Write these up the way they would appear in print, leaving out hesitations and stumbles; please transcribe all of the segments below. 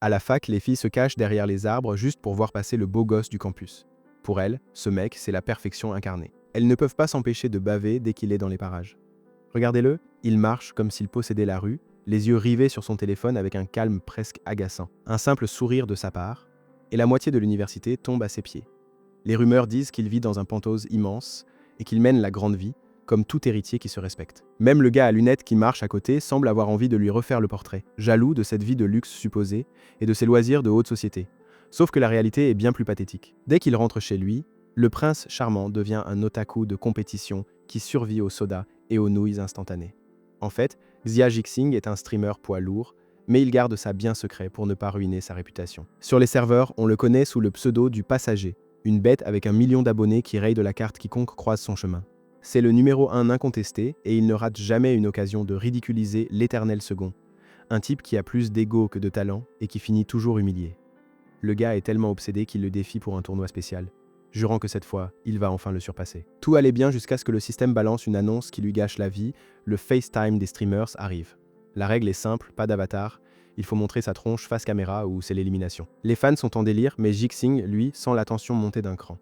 À la fac, les filles se cachent derrière les arbres juste pour voir passer le beau gosse du campus. Pour elles, ce mec, c'est la perfection incarnée. Elles ne peuvent pas s'empêcher de baver dès qu'il est dans les parages. Regardez-le, il marche comme s'il possédait la rue, les yeux rivés sur son téléphone avec un calme presque agaçant. Un simple sourire de sa part, et la moitié de l'université tombe à ses pieds. Les rumeurs disent qu'il vit dans un penthouse immense et qu'il mène la grande vie, comme tout héritier qui se respecte. Même le gars à lunettes qui marche à côté semble avoir envie de lui refaire le portrait, jaloux de cette vie de luxe supposée et de ses loisirs de haute société. Sauf que la réalité est bien plus pathétique. Dès qu'il rentre chez lui, le prince charmant devient un otaku de compétition qui survit au soda et aux nouilles instantanées. En fait, Xia Jixing est un streamer poids lourd, mais il garde ça bien secret pour ne pas ruiner sa réputation. Sur les serveurs, on le connaît sous le pseudo du Passager, une bête avec 1 million d'abonnés qui raye de la carte quiconque croise son chemin. C'est le numéro 1 incontesté et il ne rate jamais une occasion de ridiculiser l'éternel second, un type qui a plus d'ego que de talent et qui finit toujours humilié. Le gars est tellement obsédé qu'il le défie pour un tournoi spécial, jurant que cette fois, il va enfin le surpasser. Tout allait bien jusqu'à ce que le système balance une annonce qui lui gâche la vie, le FaceTime des streamers arrive. La règle est simple, pas d'avatar, il faut montrer sa tronche face caméra ou c'est l'élimination. Les fans sont en délire, mais Jixing, lui, sent la tension monter d'un cran.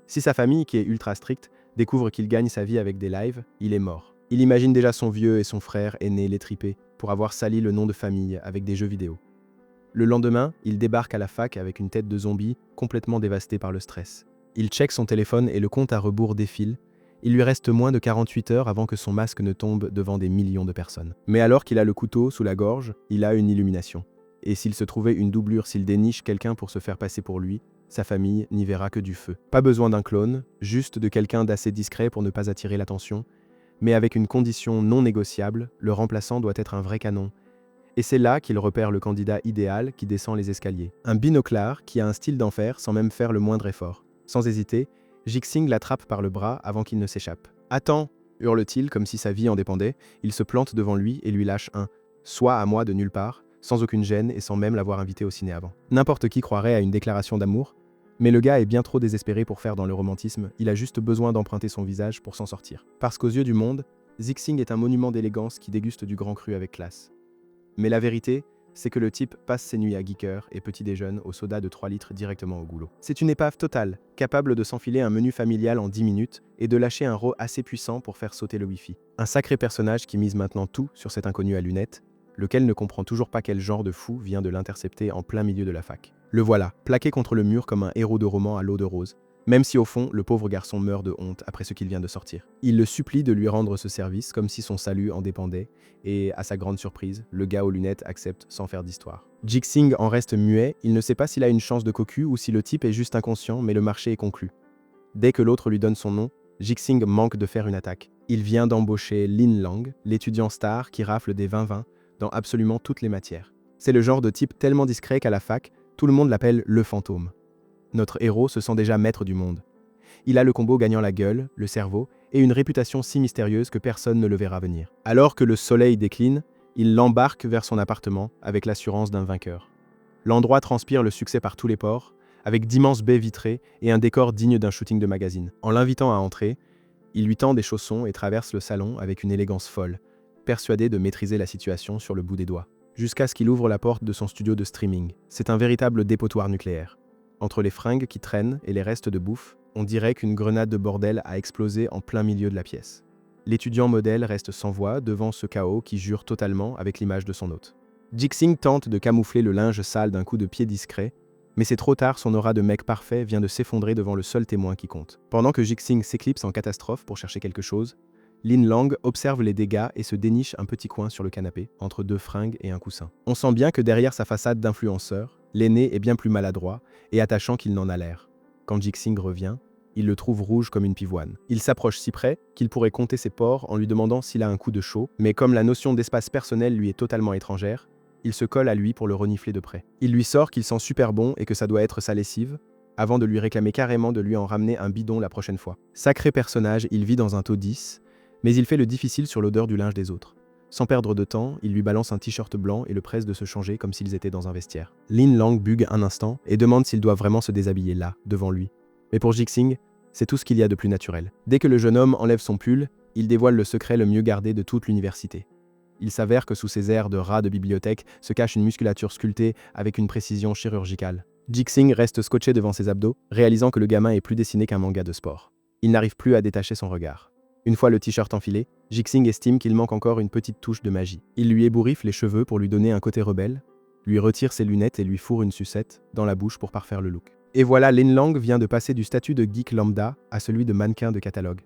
Si sa famille, qui est ultra stricte, découvre qu'il gagne sa vie avec des lives, il est mort. Il imagine déjà son vieux et son frère aîné l'étriper pour avoir sali le nom de famille avec des jeux vidéo. Le lendemain, il débarque à la fac avec une tête de zombie complètement dévastée par le stress. Il check son téléphone et le compte à rebours défile. Il lui reste moins de 48 heures avant que son masque ne tombe devant des millions de personnes. Mais alors qu'il a le couteau sous la gorge, il a une illumination. Et s'il se trouvait une doublure, s'il déniche quelqu'un pour se faire passer pour lui, sa famille n'y verra que du feu. Pas besoin d'un clone, juste de quelqu'un d'assez discret pour ne pas attirer l'attention, mais avec une condition non négociable, le remplaçant doit être un vrai canon. Et c'est là qu'il repère le candidat idéal qui descend les escaliers. Un binoclard qui a un style d'enfer sans même faire le moindre effort. Sans hésiter, Jixing l'attrape par le bras avant qu'il ne s'échappe. « Attends !» hurle-t-il comme si sa vie en dépendait. Il se plante devant lui et lui lâche un « soit à moi de nulle part », sans aucune gêne et sans même l'avoir invité au ciné avant. N'importe qui croirait à une déclaration d'amour, mais le gars est bien trop désespéré pour faire dans le romantisme, il a juste besoin d'emprunter son visage pour s'en sortir. Parce qu'aux yeux du monde, Jixing est un monument d'élégance qui déguste du grand cru avec classe. Mais la vérité, c'est que le type passe ses nuits à geeker et petit déjeune au soda de 3 litres directement au goulot. C'est une épave totale, capable de s'enfiler un menu familial en 10 minutes et de lâcher un raw assez puissant pour faire sauter le wifi. Un sacré personnage qui mise maintenant tout sur cet inconnu à lunettes, lequel ne comprend toujours pas quel genre de fou vient de l'intercepter en plein milieu de la fac. Le voilà, plaqué contre le mur comme un héros de roman à l'eau de rose, même si au fond, le pauvre garçon meurt de honte après ce qu'il vient de sortir. Il le supplie de lui rendre ce service comme si son salut en dépendait, et à sa grande surprise, le gars aux lunettes accepte sans faire d'histoire. Jixing en reste muet, il ne sait pas s'il a une chance de cocu ou si le type est juste inconscient, mais le marché est conclu. Dès que l'autre lui donne son nom, Jixing manque de faire une attaque. Il vient d'embaucher Lin Lang, l'étudiant star qui rafle des 20-20 dans absolument toutes les matières. C'est le genre de type tellement discret qu'à la fac, tout le monde l'appelle le fantôme. Notre héros se sent déjà maître du monde. Il a le combo gagnant la gueule, le cerveau, et une réputation si mystérieuse que personne ne le verra venir. Alors que le soleil décline, il l'embarque vers son appartement avec l'assurance d'un vainqueur. L'endroit transpire le succès par tous les pores, avec d'immenses baies vitrées et un décor digne d'un shooting de magazine. En l'invitant à entrer, il lui tend des chaussons et traverse le salon avec une élégance folle, persuadé de maîtriser la situation sur le bout des doigts. Jusqu'à ce qu'il ouvre la porte de son studio de streaming. C'est un véritable dépotoir nucléaire. Entre les fringues qui traînent et les restes de bouffe, on dirait qu'une grenade de bordel a explosé en plein milieu de la pièce. L'étudiant modèle reste sans voix devant ce chaos qui jure totalement avec l'image de son hôte. Jixing tente de camoufler le linge sale d'un coup de pied discret, mais c'est trop tard, son aura de mec parfait vient de s'effondrer devant le seul témoin qui compte. Pendant que Jixing s'éclipse en catastrophe pour chercher quelque chose, Lin Lang observe les dégâts et se déniche un petit coin sur le canapé, entre 2 fringues et un coussin. On sent bien que derrière sa façade d'influenceur, l'aîné est bien plus maladroit et attachant qu'il n'en a l'air. Quand Jixing revient, il le trouve rouge comme une pivoine. Il s'approche si près qu'il pourrait compter ses pores en lui demandant s'il a un coup de chaud, mais comme la notion d'espace personnel lui est totalement étrangère, il se colle à lui pour le renifler de près. Il lui sort qu'il sent super bon et que ça doit être sa lessive, avant de lui réclamer carrément de lui en ramener un bidon la prochaine fois. Sacré personnage, il vit dans un taudis, mais il fait le difficile sur l'odeur du linge des autres. Sans perdre de temps, il lui balance un t-shirt blanc et le presse de se changer comme s'ils étaient dans un vestiaire. Lin Lang bugue un instant et demande s'il doit vraiment se déshabiller là, devant lui. Mais pour Jixing, c'est tout ce qu'il y a de plus naturel. Dès que le jeune homme enlève son pull, il dévoile le secret le mieux gardé de toute l'université. Il s'avère que sous ces airs de rat de bibliothèque se cache une musculature sculptée avec une précision chirurgicale. Jixing reste scotché devant ses abdos, réalisant que le gamin est plus dessiné qu'un manga de sport. Il n'arrive plus à détacher son regard. Une fois le t-shirt enfilé, Jixing estime qu'il manque encore une petite touche de magie. Il lui ébouriffe les cheveux pour lui donner un côté rebelle, lui retire ses lunettes et lui fourre une sucette dans la bouche pour parfaire le look. Et voilà, Lin Lang vient de passer du statut de geek lambda à celui de mannequin de catalogue.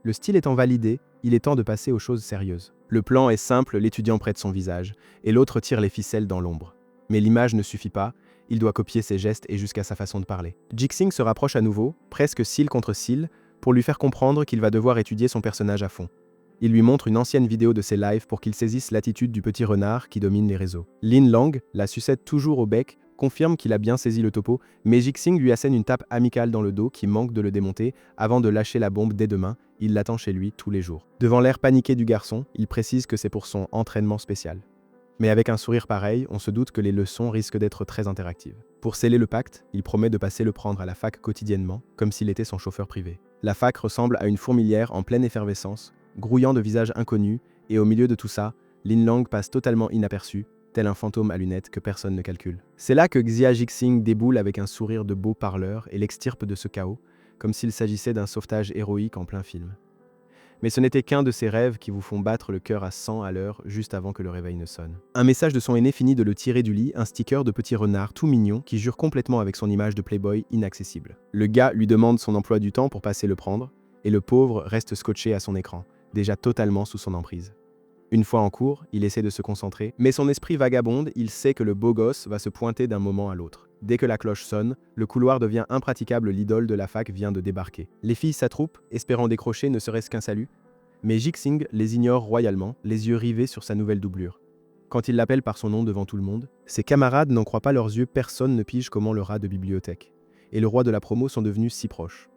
Le style étant validé, il est temps de passer aux choses sérieuses. Le plan est simple, l'étudiant prête son visage, et l'autre tire les ficelles dans l'ombre. Mais l'image ne suffit pas, il doit copier ses gestes et jusqu'à sa façon de parler. Jixing se rapproche à nouveau, presque cil contre cil, pour lui faire comprendre qu'il va devoir étudier son personnage à fond. Il lui montre une ancienne vidéo de ses lives pour qu'il saisisse l'attitude du petit renard qui domine les réseaux. Lin Lang, la sucette toujours au bec, confirme qu'il a bien saisi le topo, mais Jixing lui assène une tape amicale dans le dos qui manque de le démonter avant de lâcher la bombe dès demain. Il l'attend chez lui tous les jours. Devant l'air paniqué du garçon, il précise que c'est pour son entraînement spécial. Mais avec un sourire pareil, on se doute que les leçons risquent d'être très interactives. Pour sceller le pacte, il promet de passer le prendre à la fac quotidiennement, comme s'il était son chauffeur privé. La fac ressemble à une fourmilière en pleine effervescence, grouillant de visages inconnus, et au milieu de tout ça, Lin Lang passe totalement inaperçu, tel un fantôme à lunettes que personne ne calcule. C'est là que Xia Jixing déboule avec un sourire de beau parleur et l'extirpe de ce chaos, comme s'il s'agissait d'un sauvetage héroïque en plein film. Mais ce n'était qu'un de ces rêves qui vous font battre le cœur à 100 à l'heure juste avant que le réveil ne sonne. Un message de son aîné finit de le tirer du lit, un sticker de petit renard tout mignon qui jure complètement avec son image de playboy inaccessible. Le gars lui demande son emploi du temps pour passer le prendre, et le pauvre reste scotché à son écran, déjà totalement sous son emprise. Une fois en cours, il essaie de se concentrer, mais son esprit vagabonde, il sait que le beau gosse va se pointer d'un moment à l'autre. Dès que la cloche sonne, le couloir devient impraticable, l'idole de la fac vient de débarquer. Les filles s'attroupent, espérant décrocher ne serait-ce qu'un salut, mais Jixing les ignore royalement, les yeux rivés sur sa nouvelle doublure. Quand il l'appelle par son nom devant tout le monde, ses camarades n'en croient pas leurs yeux, personne ne pige comment le rat de bibliothèque. Et le roi de la promo sont devenus si proches.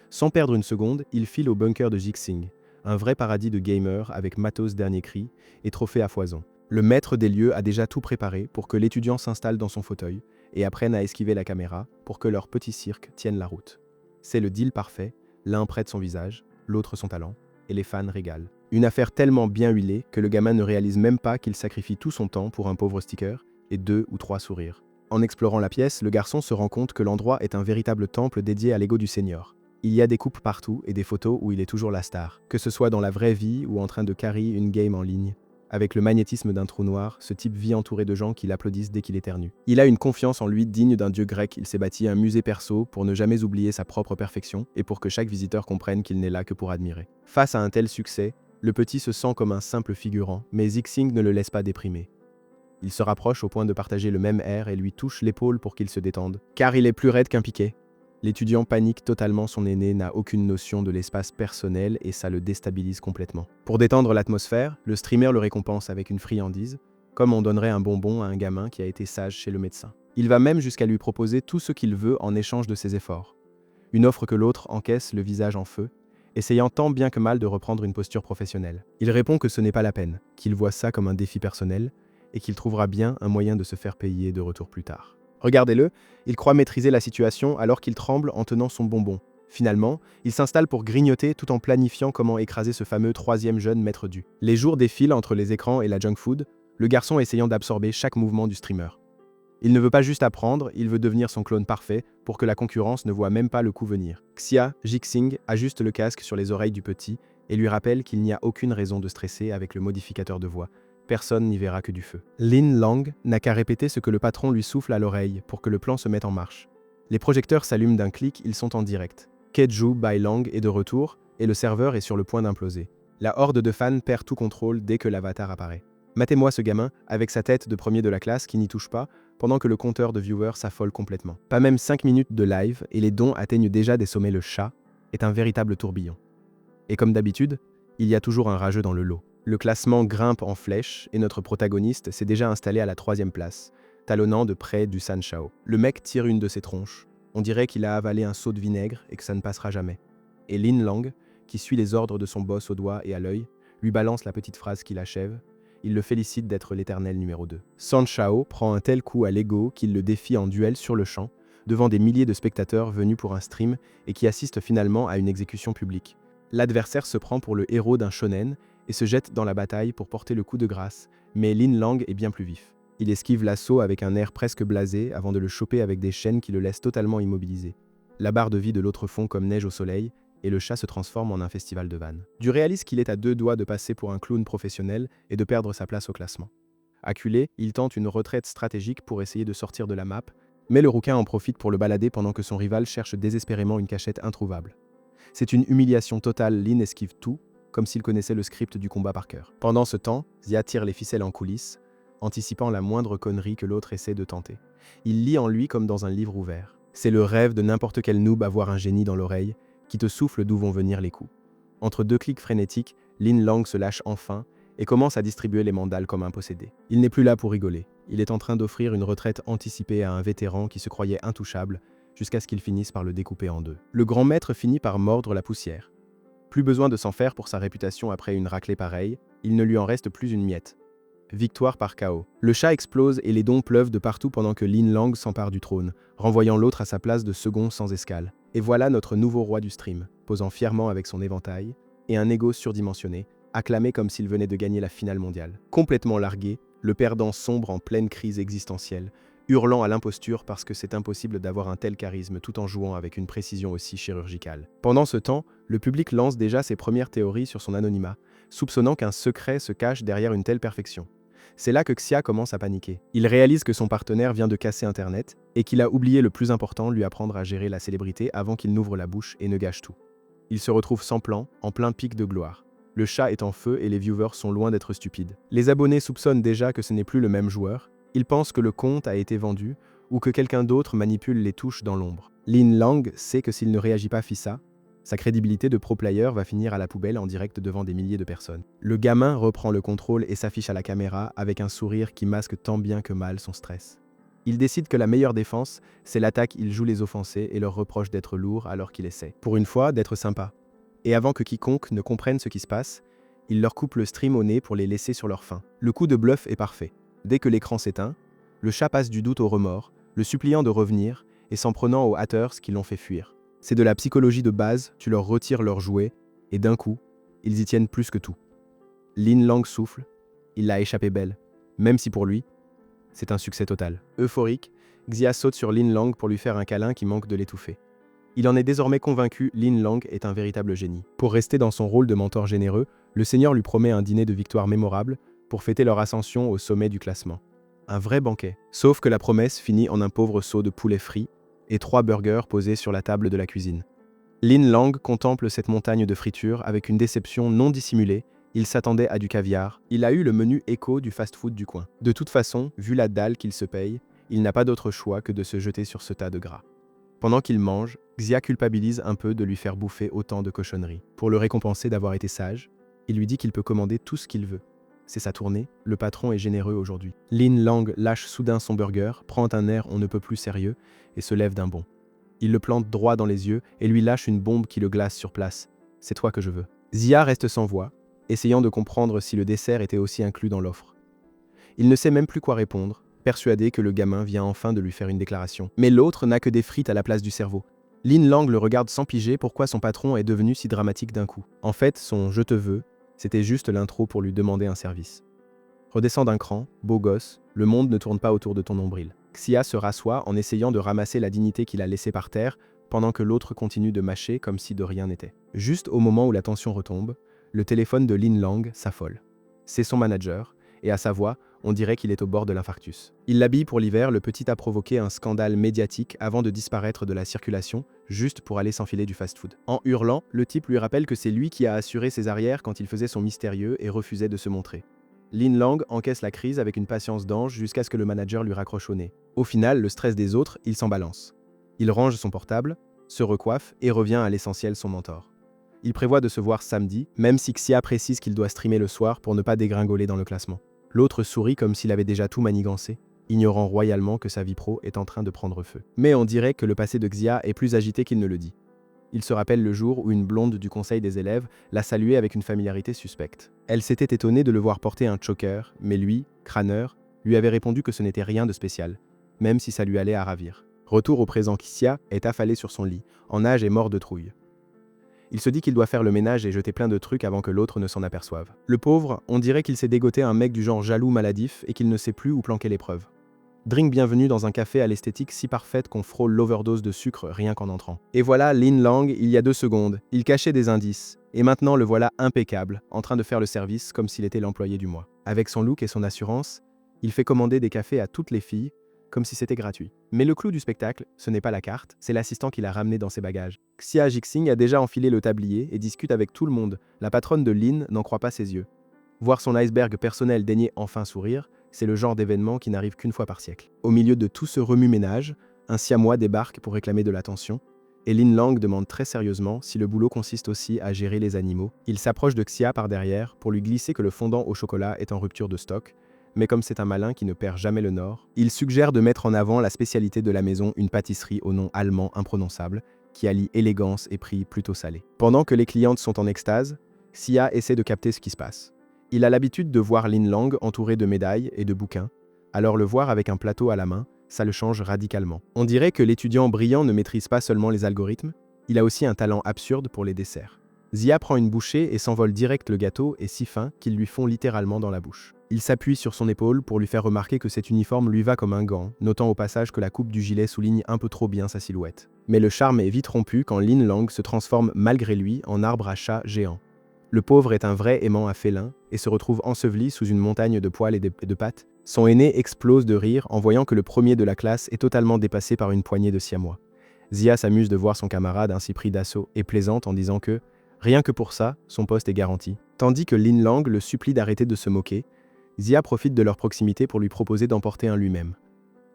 Sans perdre une seconde, il file au bunker de Jixing, un vrai paradis de gamer avec matos dernier cri et trophées à foison. Le maître des lieux a déjà tout préparé pour que l'étudiant s'installe dans son fauteuil et apprenne à esquiver la caméra pour que leur petit cirque tienne la route. C'est le deal parfait, l'un prête son visage, l'autre son talent, et les fans régalent. Une affaire tellement bien huilée que le gamin ne réalise même pas qu'il sacrifie tout son temps pour un pauvre sticker et 2 ou 3 sourires. En explorant la pièce, le garçon se rend compte que l'endroit est un véritable temple dédié à l'ego du seigneur. Il y a des coupes partout et des photos où il est toujours la star, que ce soit dans la vraie vie ou en train de carry une game en ligne. Avec le magnétisme d'un trou noir, ce type vit entouré de gens qui l'applaudissent dès qu'il éternue. Il a une confiance en lui digne d'un dieu grec, il s'est bâti un musée perso pour ne jamais oublier sa propre perfection et pour que chaque visiteur comprenne qu'il n'est là que pour admirer. Face à un tel succès, le petit se sent comme un simple figurant, mais Jixing ne le laisse pas déprimer. Il se rapproche au point de partager le même air et lui touche l'épaule pour qu'il se détende, car il est plus raide qu'un piquet. L'étudiant panique totalement, son aîné n'a aucune notion de l'espace personnel et ça le déstabilise complètement. Pour détendre l'atmosphère, le streamer le récompense avec une friandise, comme on donnerait un bonbon à un gamin qui a été sage chez le médecin. Il va même jusqu'à lui proposer tout ce qu'il veut en échange de ses efforts. Une offre que l'autre encaisse le visage en feu, essayant tant bien que mal de reprendre une posture professionnelle. Il répond que ce n'est pas la peine, qu'il voit ça comme un défi personnel et qu'il trouvera bien un moyen de se faire payer de retour plus tard. Regardez-le, il croit maîtriser la situation alors qu'il tremble en tenant son bonbon. Finalement, il s'installe pour grignoter tout en planifiant comment écraser ce fameux troisième jeune maître du. Les jours défilent entre les écrans et la junk food, le garçon essayant d'absorber chaque mouvement du streamer. Il ne veut pas juste apprendre, il veut devenir son clone parfait pour que la concurrence ne voit même pas le coup venir. Xia Jixing ajuste le casque sur les oreilles du petit et lui rappelle qu'il n'y a aucune raison de stresser avec le modificateur de voix. Personne n'y verra que du feu. Lin Lang n'a qu'à répéter ce que le patron lui souffle à l'oreille pour que le plan se mette en marche. Les projecteurs s'allument d'un clic, ils sont en direct. Keju Bai Lang est de retour et le serveur est sur le point d'imploser. La horde de fans perd tout contrôle dès que l'avatar apparaît. Matez-moi ce gamin, avec sa tête de premier de la classe qui n'y touche pas, pendant que le compteur de viewers s'affole complètement. Pas même 5 minutes de live et les dons atteignent déjà des sommets. Le chat est un véritable tourbillon. Et comme d'habitude, il y a toujours un rageux dans le lot. Le classement grimpe en flèche et notre protagoniste s'est déjà installé à la 3e place, talonnant de près du San Shao. Le mec tire une de ses tronches. On dirait qu'il a avalé un seau de vinaigre et que ça ne passera jamais. Et Lin Lang, qui suit les ordres de son boss au doigt et à l'œil, lui balance la petite phrase qui l'achève. Il le félicite d'être l'éternel numéro 2. San Shao prend un tel coup à l'ego qu'il le défie en duel sur le champ, devant des milliers de spectateurs venus pour un stream et qui assistent finalement à une exécution publique. L'adversaire se prend pour le héros d'un shonen et se jette dans la bataille pour porter le coup de grâce, mais Lin Lang est bien plus vif. Il esquive l'assaut avec un air presque blasé avant de le choper avec des chaînes qui le laissent totalement immobilisé. La barre de vie de l'autre fond comme neige au soleil, et le chat se transforme en un festival de vannes. Du réalise qu'il est à 2 doigts de passer pour un clown professionnel et de perdre sa place au classement. Acculé, il tente une retraite stratégique pour essayer de sortir de la map, mais le rouquin en profite pour le balader pendant que son rival cherche désespérément une cachette introuvable. C'est une humiliation totale, Lin esquive tout, comme s'il connaissait le script du combat par cœur. Pendant ce temps, Xia tire les ficelles en coulisses, anticipant la moindre connerie que l'autre essaie de tenter. Il lit en lui comme dans un livre ouvert. C'est le rêve de n'importe quel noob avoir un génie dans l'oreille, qui te souffle d'où vont venir les coups. Entre 2 clics frénétiques, Lin Lang se lâche enfin et commence à distribuer les mandales comme un possédé. Il n'est plus là pour rigoler. Il est en train d'offrir une retraite anticipée à un vétéran qui se croyait intouchable, jusqu'à ce qu'il finisse par le découper en 2. Le grand maître finit par mordre la poussière. Plus besoin de s'en faire pour sa réputation après une raclée pareille, il ne lui en reste plus une miette. Victoire par KO. Le chat explose et les dons pleuvent de partout pendant que Lin Lang s'empare du trône, renvoyant l'autre à sa place de second sans escale. Et voilà notre nouveau roi du stream, posant fièrement avec son éventail, et un ego surdimensionné, acclamé comme s'il venait de gagner la finale mondiale. Complètement largué, le perdant sombre en pleine crise existentielle, hurlant à l'imposture parce que c'est impossible d'avoir un tel charisme tout en jouant avec une précision aussi chirurgicale. Pendant ce temps, le public lance déjà ses premières théories sur son anonymat, soupçonnant qu'un secret se cache derrière une telle perfection. C'est là que Xia commence à paniquer. Il réalise que son partenaire vient de casser Internet et qu'il a oublié le plus important, lui apprendre à gérer la célébrité avant qu'il n'ouvre la bouche et ne gâche tout. Il se retrouve sans plan, en plein pic de gloire. Le chat est en feu et les viewers sont loin d'être stupides. Les abonnés soupçonnent déjà que ce n'est plus le même joueur. Ils pensent que le compte a été vendu ou que quelqu'un d'autre manipule les touches dans l'ombre. Lin Lang sait que s'il ne réagit pas FISA, sa crédibilité de pro-player va finir à la poubelle en direct devant des milliers de personnes. Le gamin reprend le contrôle et s'affiche à la caméra avec un sourire qui masque tant bien que mal son stress. Il décide que la meilleure défense, c'est l'attaque. Il joue les offensés et leur reproche d'être lourds alors qu'il essaie, pour une fois, d'être sympa. Et avant que quiconque ne comprenne ce qui se passe, il leur coupe le stream au nez pour les laisser sur leur faim. Le coup de bluff est parfait. Dès que l'écran s'éteint, le chat passe du doute au remords, le suppliant de revenir et s'en prenant aux haters qui l'ont fait fuir. C'est de la psychologie de base, tu leur retires leurs jouets et d'un coup, ils y tiennent plus que tout. Lin Lang souffle, il l'a échappé belle, même si pour lui, c'est un succès total. Euphorique, Xia saute sur Lin Lang pour lui faire un câlin qui manque de l'étouffer. Il en est désormais convaincu, Lin Lang est un véritable génie. Pour rester dans son rôle de mentor généreux, le seigneur lui promet un dîner de victoire mémorable pour fêter leur ascension au sommet du classement. Un vrai banquet. Sauf que la promesse finit en un pauvre seau de poulet frit et 3 burgers posés sur la table de la cuisine. Lin Lang contemple cette montagne de friture avec une déception non dissimulée. Il s'attendait à du caviar. Il a eu le menu éco du fast-food du coin. De toute façon, vu la dalle qu'il se paye, il n'a pas d'autre choix que de se jeter sur ce tas de gras. Pendant qu'il mange, Xia culpabilise un peu de lui faire bouffer autant de cochonneries. Pour le récompenser d'avoir été sage, il lui dit qu'il peut commander tout ce qu'il veut. C'est sa tournée, le patron est généreux aujourd'hui. Lin Lang lâche soudain son burger, prend un air on ne peut plus sérieux et se lève d'un bond. Il le plante droit dans les yeux et lui lâche une bombe qui le glace sur place. C'est toi que je veux. Xia reste sans voix, essayant de comprendre si le dessert était aussi inclus dans l'offre. Il ne sait même plus quoi répondre, persuadé que le gamin vient enfin de lui faire une déclaration. Mais l'autre n'a que des frites à la place du cerveau. Lin Lang le regarde sans piger pourquoi son patron est devenu si dramatique d'un coup. En fait, son « je te veux », c'était juste l'intro pour lui demander un service. Redescends d'un cran, beau gosse, le monde ne tourne pas autour de ton nombril. Xia se rassoit en essayant de ramasser la dignité qu'il a laissée par terre, pendant que l'autre continue de mâcher comme si de rien n'était. Juste au moment où la tension retombe, le téléphone de Lin Lang s'affole. C'est son manager, et à sa voix, on dirait qu'il est au bord de l'infarctus. Il l'habille pour l'hiver, le petit a provoqué un scandale médiatique avant de disparaître de la circulation, juste pour aller s'enfiler du fast-food. En hurlant, le type lui rappelle que c'est lui qui a assuré ses arrières quand il faisait son mystérieux et refusait de se montrer. Lin Lang encaisse la crise avec une patience d'ange jusqu'à ce que le manager lui raccroche au nez. Au final, le stress des autres, il s'en balance. Il range son portable, se recoiffe et revient à l'essentiel, son mentor. Il prévoit de se voir samedi, même si Xia précise qu'il doit streamer le soir pour ne pas dégringoler dans le classement. L'autre sourit comme s'il avait déjà tout manigancé, ignorant royalement que sa vie pro est en train de prendre feu. Mais on dirait que le passé de Xia est plus agité qu'il ne le dit. Il se rappelle le jour où une blonde du conseil des élèves l'a salué avec une familiarité suspecte. Elle s'était étonnée de le voir porter un choker, mais lui, crâneur, lui avait répondu que ce n'était rien de spécial, même si ça lui allait à ravir. Retour au présent, Xia est affalé sur son lit, en nage et mort de trouille. Il se dit qu'il doit faire le ménage et jeter plein de trucs avant que l'autre ne s'en aperçoive. Le pauvre, on dirait qu'il s'est dégoté un mec du genre jaloux maladif et qu'il ne sait plus où planquer les preuves. Drink bienvenue dans un café à l'esthétique si parfaite qu'on frôle l'overdose de sucre rien qu'en entrant. Et voilà Lin Lang, il y a 2 secondes, il cachait des indices. Et maintenant le voilà impeccable, en train de faire le service comme s'il était l'employé du mois. Avec son look et son assurance, il fait commander des cafés à toutes les filles, comme si c'était gratuit. Mais le clou du spectacle, ce n'est pas la carte, c'est l'assistant qui l'a ramené dans ses bagages. Xia Jixing a déjà enfilé le tablier et discute avec tout le monde. La patronne de Lin n'en croit pas ses yeux. Voir son iceberg personnel daigner enfin sourire, c'est le genre d'événement qui n'arrive qu'une fois par siècle. Au milieu de tout ce remue-ménage, un siamois débarque pour réclamer de l'attention, et Lin Lang demande très sérieusement si le boulot consiste aussi à gérer les animaux. Il s'approche de Xia par derrière pour lui glisser que le fondant au chocolat est en rupture de stock, mais comme c'est un malin qui ne perd jamais le nord, il suggère de mettre en avant la spécialité de la maison, une pâtisserie au nom allemand imprononçable, qui allie élégance et prix plutôt salé. Pendant que les clientes sont en extase, Xia essaie de capter ce qui se passe. Il a l'habitude de voir Lin Lang entouré de médailles et de bouquins, alors le voir avec un plateau à la main, ça le change radicalement. On dirait que l'étudiant brillant ne maîtrise pas seulement les algorithmes, il a aussi un talent absurde pour les desserts. Xia prend une bouchée et s'envole direct, le gâteau est si fin qu'il lui fond littéralement dans la bouche. Il s'appuie sur son épaule pour lui faire remarquer que cet uniforme lui va comme un gant, notant au passage que la coupe du gilet souligne un peu trop bien sa silhouette. Mais le charme est vite rompu quand Lin Lang se transforme malgré lui en arbre à chat géant. Le pauvre est un vrai aimant à félin et se retrouve enseveli sous une montagne de poils et de pattes. Son aîné explose de rire en voyant que le premier de la classe est totalement dépassé par une poignée de siamois. Xia s'amuse de voir son camarade ainsi pris d'assaut et plaisante en disant que, rien que pour ça, son poste est garanti. Tandis que Lin Lang le supplie d'arrêter de se moquer, Xia profite de leur proximité pour lui proposer d'emporter un lui-même.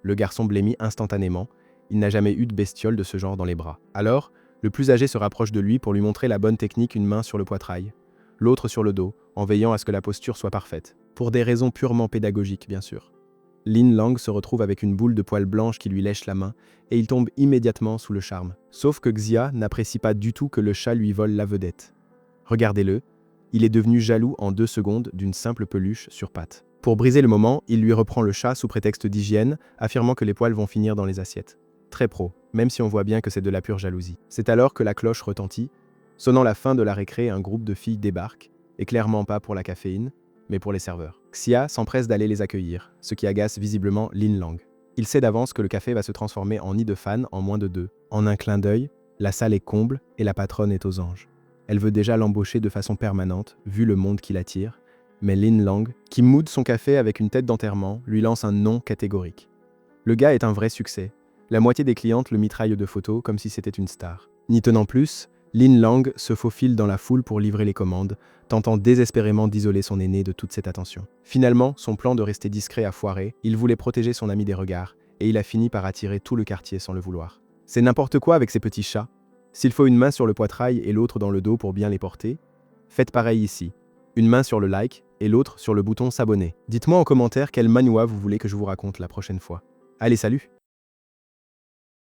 Le garçon blêmit instantanément, il n'a jamais eu de bestiole de ce genre dans les bras. Alors, le plus âgé se rapproche de lui pour lui montrer la bonne technique, une main sur le poitrail, l'autre sur le dos, en veillant à ce que la posture soit parfaite. Pour des raisons purement pédagogiques, bien sûr. Lin Lang se retrouve avec une boule de poils blanche qui lui lèche la main, et il tombe immédiatement sous le charme. Sauf que Xia n'apprécie pas du tout que le chat lui vole la vedette. Regardez-le, il est devenu jaloux en 2 secondes d'une simple peluche sur pattes. Pour briser le moment, il lui reprend le chat sous prétexte d'hygiène, affirmant que les poils vont finir dans les assiettes. Très pro, même si on voit bien que c'est de la pure jalousie. C'est alors que la cloche retentit. Sonnant la fin de la récré, un groupe de filles débarque, et clairement pas pour la caféine, mais pour les serveurs. Xia s'empresse d'aller les accueillir, ce qui agace visiblement Lin Lang. Il sait d'avance que le café va se transformer en nid de fans en moins de 2. En un clin d'œil, la salle est comble et la patronne est aux anges. Elle veut déjà l'embaucher de façon permanente, vu le monde qui l'attire, mais Lin Lang, qui moude son café avec une tête d'enterrement, lui lance un non catégorique. Le gars est un vrai succès. La moitié des clientes le mitraillent de photos comme si c'était une star. N'y tenant plus, Lin Lang se faufile dans la foule pour livrer les commandes, tentant désespérément d'isoler son aîné de toute cette attention. Finalement, son plan de rester discret a foiré, il voulait protéger son ami des regards, et il a fini par attirer tout le quartier sans le vouloir. C'est n'importe quoi avec ces petits chats. S'il faut une main sur le poitrail et l'autre dans le dos pour bien les porter, faites pareil ici. Une main sur le like et l'autre sur le bouton s'abonner. Dites-moi en commentaire quel manhwa vous voulez que je vous raconte la prochaine fois. Allez, salut!